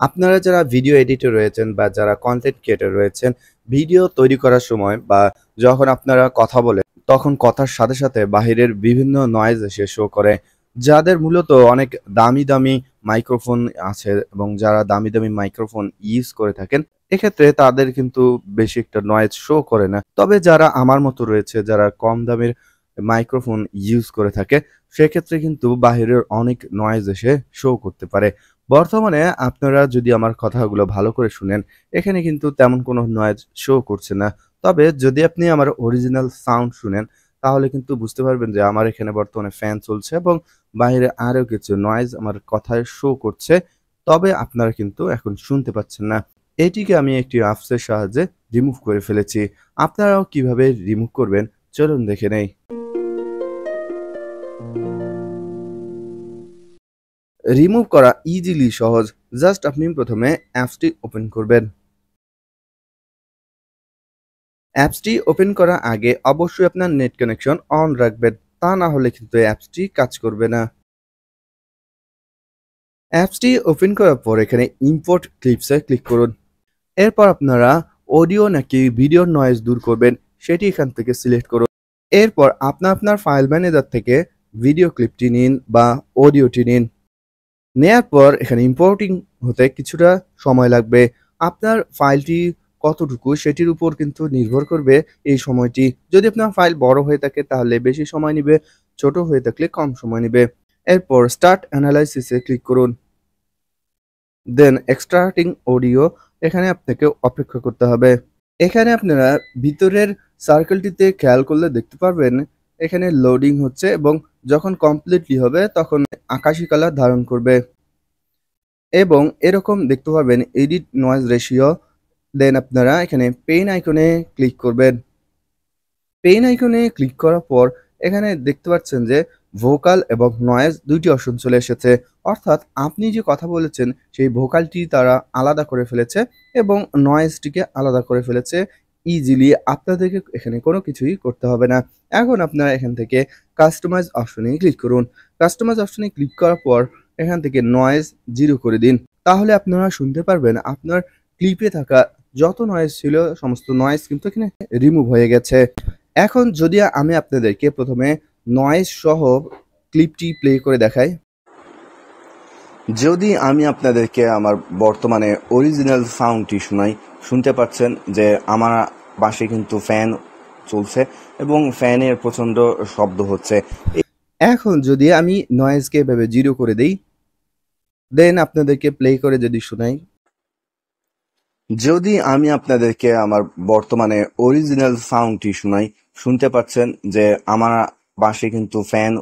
আপনারা যারা video editor রয়েছেন বা যারা কন্টেন্ট ক্রিয়েটর রয়েছেন, ভিডিও তৈরি করার সময় বা যখন আপনারা কথা বলেন, তখন কথার সাথে, সাথে বাহিরের বিভিন্ন নয়েজ এসে শো করে। যাদের মূলত অনেক দামি মাইক্রোফোন আছে এবং যারা দামি মাইক্রোফোন ইউজ করে থাকেন, এক্ষেত্রে তাদের কিন্তু বেশি একটা নয়েজ শো করে না। তবে যারা আমার মতো রয়েছে, যারা কম দামের মাইক্রোফোন ইউজ করে থাকে, সেক্ষেত্রে কিন্তু বাহিরের অনেক নয়েজ এসে শো করতে পারে। বর্তমানে আপনারা যদি আমার কথাগুলো ভালো করে শুনেন, এখানে কিন্তু তেমন কোনো নয়েজ শো করছে না। তবে যদি আপনি আমার অরিজিনাল সাউন্ড শুনেন, তাহলে কিন্তু বুঝতে পারবেন যে আমার এখানে বর্তমানে ফ্যান চলছে এবং বাহিরে আরো কিছু নয়েজ আমার কথায় শো করছে। তবে আপনারা কিন্তু এখন শুনতে পাচ্ছেন না। এটিকে আমি একটি অ্যাপসের সাহায্যে রিমুভ করে ফেলেছি। আপনারাও কিভাবে রিমুভ করবেন চলুন দেখে নেই। রিমুভ করা ইজিলি সহজ। জাস্ট আপনি প্রথমে অ্যাপসটি ওপেন করবেন। অ্যাপসটি ওপেন করার আগে অবশ্যই আপনার নেট কানেকশন অন রাখবেন। তা না হলে কিন্তু অ্যাপসটি কাজ করবে না। অ্যাপসটি ওপেন করার পর এখানে ইম্পোর্ট ক্লিপসে ক্লিক করুন। এরপর আপনারা অডিও নাকি ভিডিওর নয়েজ দূর করবেন সেটি এখান থেকে সিলেক্ট করুন। এরপর আপনার ফাইল ম্যানেজার থেকে ভিডিও ক্লিপটি নিন বা অডিওটি নিন। নেয়ার পর এখানে ইম্পোর্টিং হতে কিছুটা সময় লাগবে। আপনার ফাইলটি কতটুকু সেটির উপর কিন্তু নির্ভর করবে এই সময়টি। যদি আপনার ফাইল বড় হয়ে থাকে তাহলে বেশি সময় নিবে, ছোট হয়ে থাকলে কম সময় নিবে। এরপর স্টার্ট অ্যানালাইসিসে ক্লিক করুন। দেন এক্সট্রাক্টিং অডিও, এখানে আপনাকে অপেক্ষা করতে হবে। এখানে আপনারা ভিতরের সার্কেলটিতে খেয়াল করলে দেখতে পারবেন এখানে লোডিং হচ্ছে এবং যখন কমপ্লিটলি হবে তখন আকাশী কালার ধারণ করবে এবং এরকম দেখতে পারবেন এডিট নয়েজ রেশিও। দেন আপনারা এখানে পেন আইকনে ক্লিক করবেন। পেন আইকনে ক্লিক করার পর এখানে দেখতে পাচ্ছেন যে ভোকাল এবং নয়েজ দুইটি অপশন চলে এসেছে। অর্থাৎ আপনি যে কথা বলেছেন সেই ভোকালটি তারা আলাদা করে ফেলেছে এবং নয়েজটিকে আলাদা করে ফেলেছে ইজিলি। আপনাদেরকে এখানে কোনো কিছুই করতে হবে না। এখন আপনারা এখান থেকে কাস্টমাইজ অপশনে ক্লিক করুন। কাস্টমাইজ অপশনে ক্লিক করার পর এখান থেকে নয়েজ 0 করে দিন। তাহলে আপনারা শুনতে পারবেন আপনার ক্লিপে থাকা যত নয়েজ ছিল সমস্ত নয়েজ কিন্তু এখানে রিমুভ হয়ে গেছে। এখন যদি আমি আপনাদেরকে প্রথমে নয়েজ সহ ক্লিপটি প্লে করে দেখাই। যদি আমি আপনাদেরকে আমার বর্তমানে অরিজিনাল সাউন্ডটি শোনাই, শুনতে পাচ্ছেন যে আমার পাশে কিন্তু ফ্যান চলছে এবং ফ্যানের প্রচন্ড শব্দ হচ্ছে। এখন যদি আমি নয়েজকে এভাবে 0 করে দেই, দেন আপনাদেরকে প্লে করে যদি শোনাই। যদি আমি আপনাদেরকে আমার বর্তমানে অরিজিনাল সাউন্ডটি শোনাই, শুনতে পাচ্ছেন যে আমার পাশে কিন্তু ফ্যান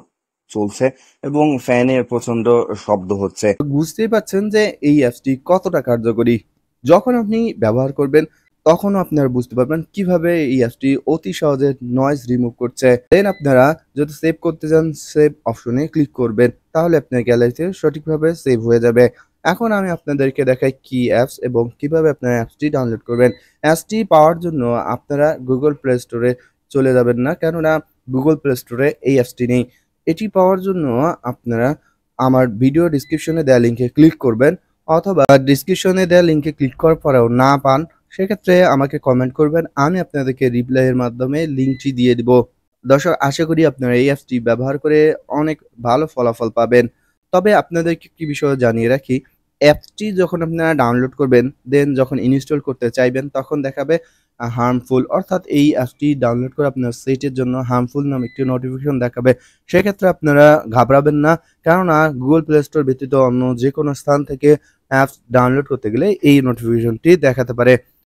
চলছে এবং ফ্যানের প্রচন্ড শব্দ হচ্ছে। বুঝতেই পাচ্ছেন যে এই অ্যাপসটি কতটা কার্যকরী। যখন আপনি ব্যবহার করবেন তখনও আপনারা বুঝতে পারবেন কিভাবে এই অ্যাপসটি অতি সহজে নয়েজ রিমুভ করছে। দেন আপনারা যদি সেভ করতে চান সেভ অপশনে ক্লিক করবেন, তাহলে আপনার গ্যালারিতে সঠিকভাবে সেভ হয়ে যাবে। এখন আমি আপনাদেরকে দেখাই কি অ্যাপস এবং কিভাবে আপনারা অ্যাপসটি ডাউনলোড করবেন। অ্যাপসটি পাওয়ার জন্য আপনারা গুগল প্লে স্টোরে চলে যাবেন না, কেননা গুগল প্লে স্টোরে এই অ্যাপসটি নেই। এটি পাওয়ার জন্য আপনারা আমার ভিডিও ডিসক্রিপশনে দেওয়া লিঙ্কে ক্লিক করবেন, অথবা ডিসক্রিপশনে দেওয়া লিঙ্কে ক্লিক করার পরেও না পান সেক্ষেত্রে আমাকে কমেন্ট করবেন, আমি আপনাদেরকে রিপ্লাইয়ের মাধ্যমে লিঙ্কটি দিয়ে দিব। দর্শক, আশা করি আপনারা এই অ্যাপসটি ব্যবহার করে অনেক ভালো ফলাফল পাবেন। তবে আপনাদেরকে একটি বিষয় জানিয়ে রাখি, অ্যাপসটি যখন আপনারা ডাউনলোড করবেন দেন যখন ইনস্টল করতে চাইবেন তখন দেখাবে হার্মফুল, অর্থাৎ এই অ্যাপসটি ডাউনলোড করে আপনার সেটের জন্য হার্মফুল নামে একটি নোটিফিকেশন দেখাবে। সেক্ষেত্রে আপনারা ঘাবড়াবেন না, কেননা গুগল প্লে স্টোর ব্যতীত অন্য যে কোনো স্থান থেকে অ্যাপস ডাউনলোড করতে গেলে এই নোটিফিকেশনটি দেখাতে পারে।